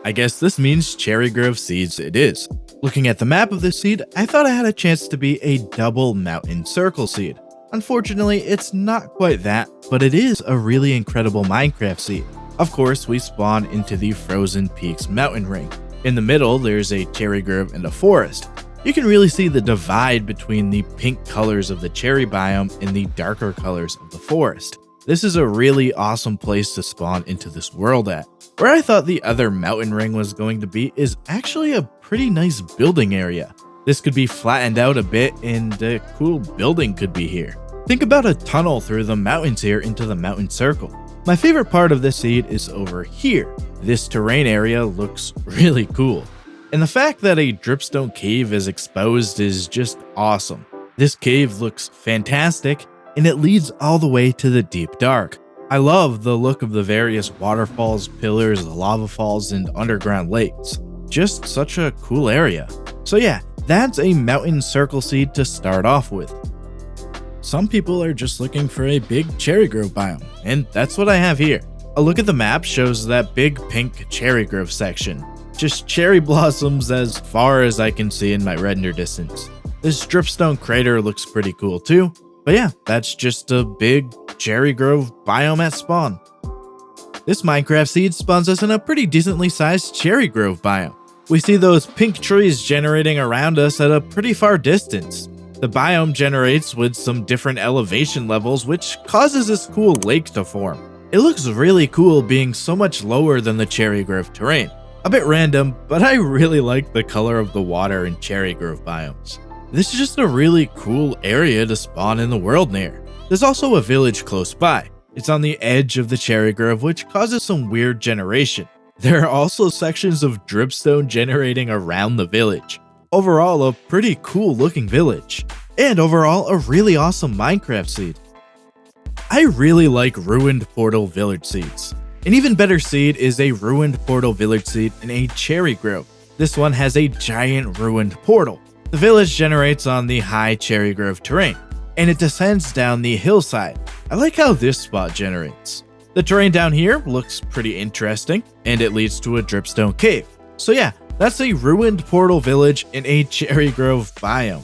I guess this means cherry grove seeds it is. Looking at the map of this seed, I thought I had a chance to be a double mountain circle seed. Unfortunately, it's not quite that, but it is a really incredible Minecraft seed. Of course, we spawn into the Frozen Peaks mountain ring. In the middle, there's a cherry grove and a forest. You can really see the divide between the pink colors of the cherry biome and the darker colors of the forest. This is a really awesome place to spawn into this world at. Where I thought the other mountain ring was going to be is actually a pretty nice building area. This could be flattened out a bit and a cool building could be here. Think about a tunnel through the mountains here into the mountain circle. My favorite part of this seed is over here. This terrain area looks really cool. And the fact that a dripstone cave is exposed is just awesome. This cave looks fantastic and it leads all the way to the deep dark. I love the look of the various waterfalls, pillars, lava falls, and underground lakes. Just such a cool area. So yeah, that's a mountain circle seed to start off with. Some people are just looking for a big cherry grove biome, and that's what I have here. A look at the map shows that big pink cherry grove section. Just cherry blossoms as far as I can see in my render distance. This dripstone crater looks pretty cool too. But yeah, that's just a big cherry grove biome at spawn. This Minecraft seed spawns us in a pretty decently sized cherry grove biome. We see those pink trees generating around us at a pretty far distance. The biome generates with some different elevation levels, which causes this cool lake to form. It looks really cool being so much lower than the cherry grove terrain. A bit random, but I really like the color of the water in cherry grove biomes. This is just a really cool area to spawn in the world near. There's also a village close by. It's on the edge of the cherry grove, which causes some weird generation. There are also sections of dripstone generating around the village. Overall, a pretty cool looking village. And overall, a really awesome Minecraft seed. I really like ruined portal village seeds. An even better seed is a ruined portal village seed in a cherry grove. This one has a giant ruined portal. The village generates on the high cherry grove terrain, and it descends down the hillside. I like how this spot generates. The terrain down here looks pretty interesting, and it leads to a dripstone cave. So yeah, that's a ruined portal village in a cherry grove biome.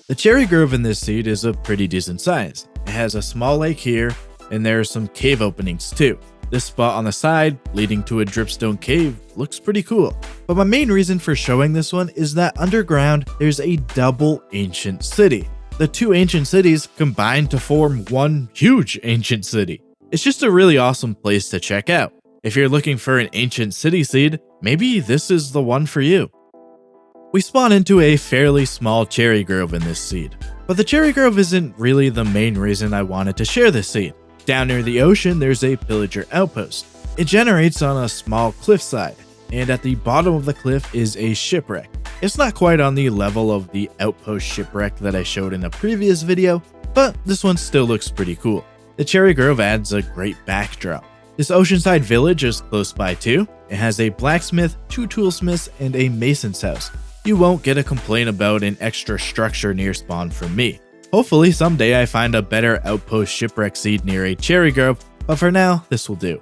The cherry grove in this seed is a pretty decent size. It has a small lake here, and there are some cave openings too. This spot on the side, leading to a dripstone cave, looks pretty cool. But my main reason for showing this one is that underground, there's a double ancient city. The two ancient cities combine to form one huge ancient city. It's just a really awesome place to check out. If you're looking for an ancient city seed, maybe this is the one for you. We spawn into a fairly small cherry grove in this seed, but the cherry grove isn't really the main reason I wanted to share this seed. Down near the ocean, there's a Pillager Outpost. It generates on a small cliffside, and at the bottom of the cliff is a shipwreck. It's not quite on the level of the Outpost shipwreck that I showed in a previous video, but this one still looks pretty cool. The cherry grove adds a great backdrop. This oceanside village is close by too. It has a blacksmith, 2 toolsmiths, and a mason's house. You won't get a complaint about an extra structure near spawn from me. Hopefully someday I find a better Outpost shipwreck seed near a cherry grove, but for now, this will do.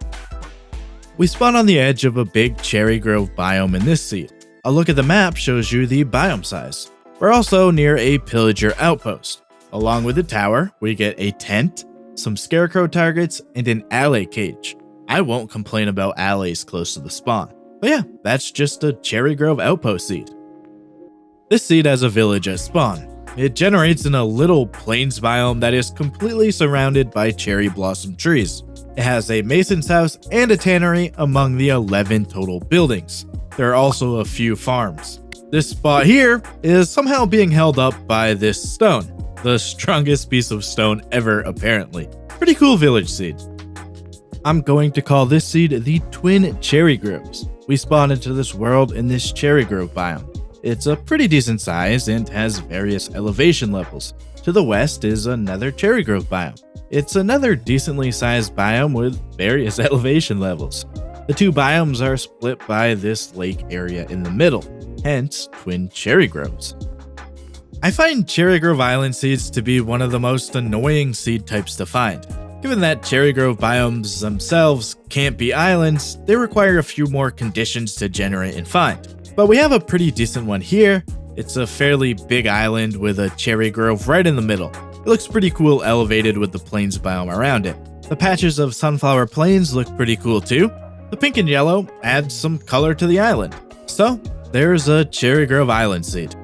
We spawn on the edge of a big cherry grove biome in this seed. A look at the map shows you the biome size. We're also near a Pillager Outpost. Along with the tower, we get a tent, some scarecrow targets, and an alley cage. I won't complain about alleys close to the spawn. But yeah, that's just a cherry grove outpost seed. This seed has a village at spawn. It generates in a little plains biome that is completely surrounded by cherry blossom trees. It has a mason's house and a tannery among the 11 total buildings. There are also a few farms. This spot here is somehow being held up by this stone, the strongest piece of stone ever apparently. Pretty cool village seed. I'm going to call this seed the Twin Cherry Groves. We spawn into this world in this cherry grove biome. It's a pretty decent size and has various elevation levels. To the west is another cherry grove biome. It's another decently sized biome with various elevation levels. The two biomes are split by this lake area in the middle, hence Twin Cherry Groves. I find Cherry Grove Island seeds to be one of the most annoying seed types to find. Given that cherry grove biomes themselves can't be islands, they require a few more conditions to generate and find. But we have a pretty decent one here. It's a fairly big island with a cherry grove right in the middle. It looks pretty cool elevated with the plains biome around it. The patches of sunflower plains look pretty cool too. The pink and yellow add some color to the island. So there's a cherry grove island seed.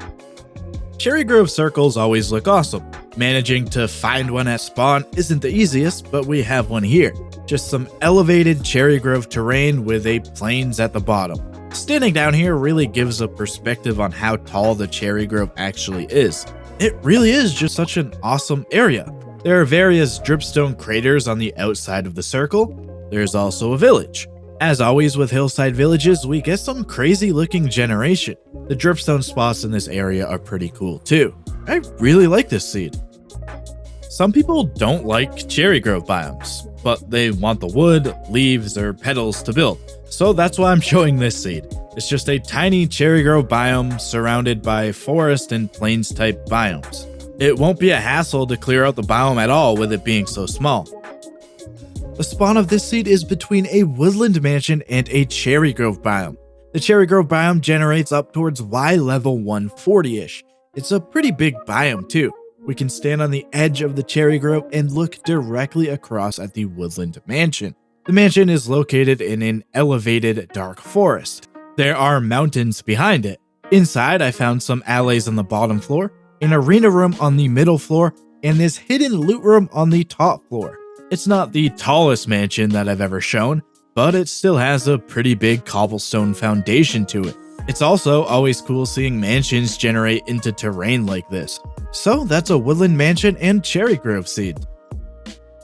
Cherry grove circles always look awesome. Managing to find one at spawn isn't the easiest, but we have one here. Just some elevated cherry grove terrain with a plains at the bottom. Standing down here really gives a perspective on how tall the cherry grove actually is. It really is just such an awesome area. There are various dripstone craters on the outside of the circle. There's also a village. As always with hillside villages, we get some crazy looking generation. The dripstone spots in this area are pretty cool too. I really like this seed. Some people don't like cherry grove biomes, but they want the wood, leaves, or petals to build. So that's why I'm showing this seed. It's just a tiny cherry grove biome surrounded by forest and plains type biomes. It won't be a hassle to clear out the biome at all with it being so small. The spawn of this seed is between a woodland mansion and a cherry grove biome. The cherry grove biome generates up towards Y level 140-ish. It's a pretty big biome too. We can stand on the edge of the cherry grove and look directly across at the woodland mansion. The mansion is located in an elevated dark forest. There are mountains behind it. Inside, I found some alleys on the bottom floor, an arena room on the middle floor, and this hidden loot room on the top floor. It's not the tallest mansion that I've ever shown, but it still has a pretty big cobblestone foundation to it. It's also always cool seeing mansions generate into terrain like this. So that's a woodland mansion and cherry grove seed.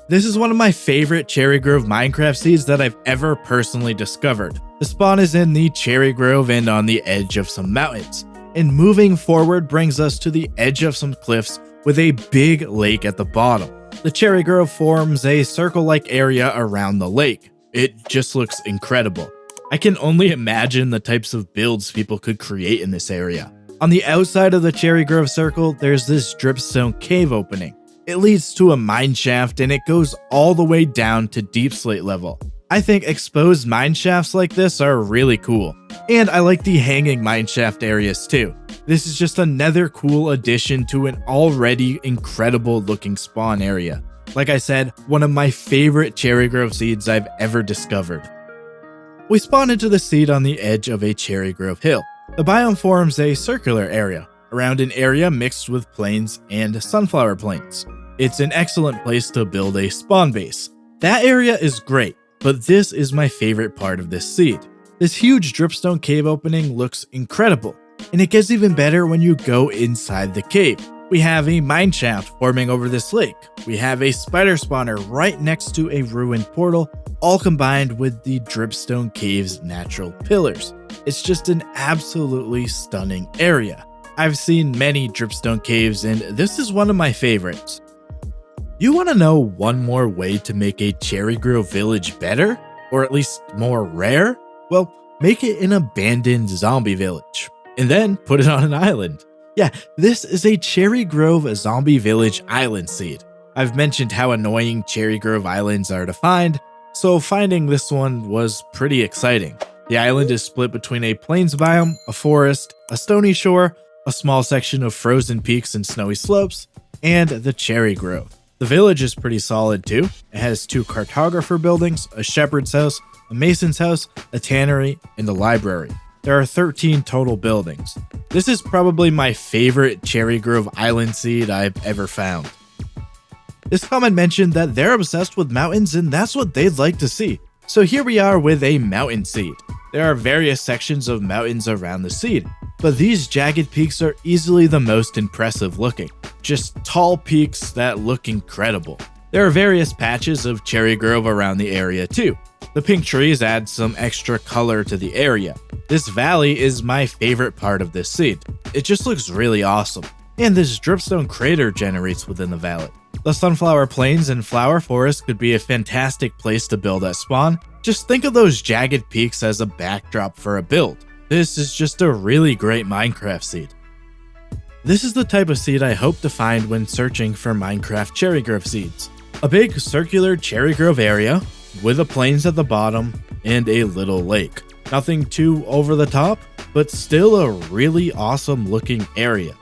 This is one of my favorite cherry grove Minecraft seeds that I've ever personally discovered. The spawn is in the cherry grove and on the edge of some mountains. And moving forward brings us to the edge of some cliffs with a big lake at the bottom. The cherry grove forms a circle-like area around the lake. It just looks incredible. I can only imagine the types of builds people could create in this area. On the outside of the cherry grove circle, there's this dripstone cave opening. It leads to a mineshaft and it goes all the way down to deep slate level. I think exposed mineshafts like this are really cool. And I like the hanging mineshaft areas too. This is just another cool addition to an already incredible looking spawn area. Like I said, one of my favorite cherry grove seeds I've ever discovered. We spawn into the seed on the edge of a cherry grove hill. The biome forms a circular area, around an area mixed with plains and sunflower plains. It's an excellent place to build a spawn base. That area is great, but this is my favorite part of this seed. This huge dripstone cave opening looks incredible, and it gets even better when you go inside the cave. We have a mineshaft forming over this lake. We have a spider spawner right next to a ruined portal, all combined with the dripstone cave's natural pillars. It's just an absolutely stunning area. I've seen many dripstone caves, and this is one of my favorites. You want to know one more way to make a cherry grove village better? Or at least more rare? Well, make it an abandoned zombie village, and then put it on an island. Yeah, this is a cherry grove zombie village island seed. I've mentioned how annoying cherry grove islands are to find, so finding this one was pretty exciting. The island is split between a plains biome, a forest, a stony shore, a small section of frozen peaks and snowy slopes, and the cherry grove. The village is pretty solid too. It has 2 cartographer buildings, a shepherd's house, a mason's house, a tannery, and a library. There are 13 total buildings. This is probably my favorite cherry grove island seed I've ever found. This comment mentioned that they're obsessed with mountains and that's what they'd like to see. So here we are with a mountain seed. There are various sections of mountains around the seed, but these jagged peaks are easily the most impressive looking. Just tall peaks that look incredible. There are various patches of cherry grove around the area too. The pink trees add some extra color to the area. This valley is my favorite part of this seed. It just looks really awesome. And this dripstone crater generates within the valley. The sunflower plains and flower forest could be a fantastic place to build at spawn. Just think of those jagged peaks as a backdrop for a build. This is just a really great Minecraft seed. This is the type of seed I hope to find when searching for Minecraft cherry grove seeds. A big circular cherry grove area with a plains at the bottom and a little lake. Nothing too over the top, but still a really awesome looking area.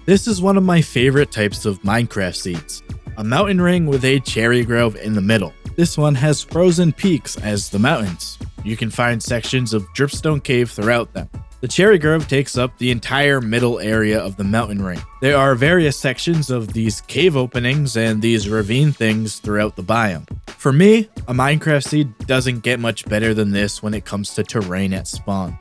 This is one of my favorite types of Minecraft seeds. A mountain ring with a cherry grove in the middle. This one has frozen peaks as the mountains. You can find sections of dripstone cave throughout them. The cherry grove takes up the entire middle area of the mountain ring. There are various sections of these cave openings and these ravine things throughout the biome. For me, a Minecraft seed doesn't get much better than this when it comes to terrain at spawn.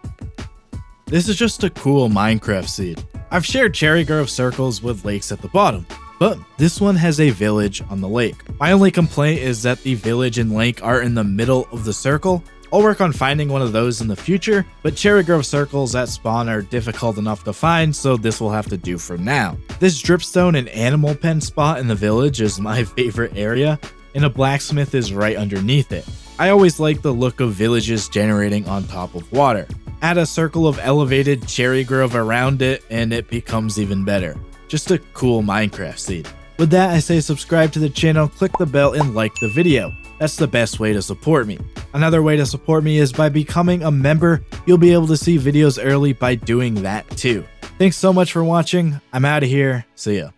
This is just a cool Minecraft seed. I've shared cherry grove circles with lakes at the bottom, but this one has a village on the lake. My only complaint is that the village and lake are in the middle of the circle. I'll work on finding one of those in the future, but cherry grove circles at spawn are difficult enough to find, so this will have to do for now. This dripstone and animal pen spot in the village is my favorite area, and a blacksmith is right underneath it. I always like the look of villages generating on top of water. Add a circle of elevated cherry grove around it and it becomes even better. Just a cool Minecraft seed. With that, I say subscribe to the channel, click the bell, and like the video. That's the best way to support me. Another way to support me is by becoming a member. You'll be able to see videos early by doing that too. Thanks so much for watching. I'm out of here. See ya.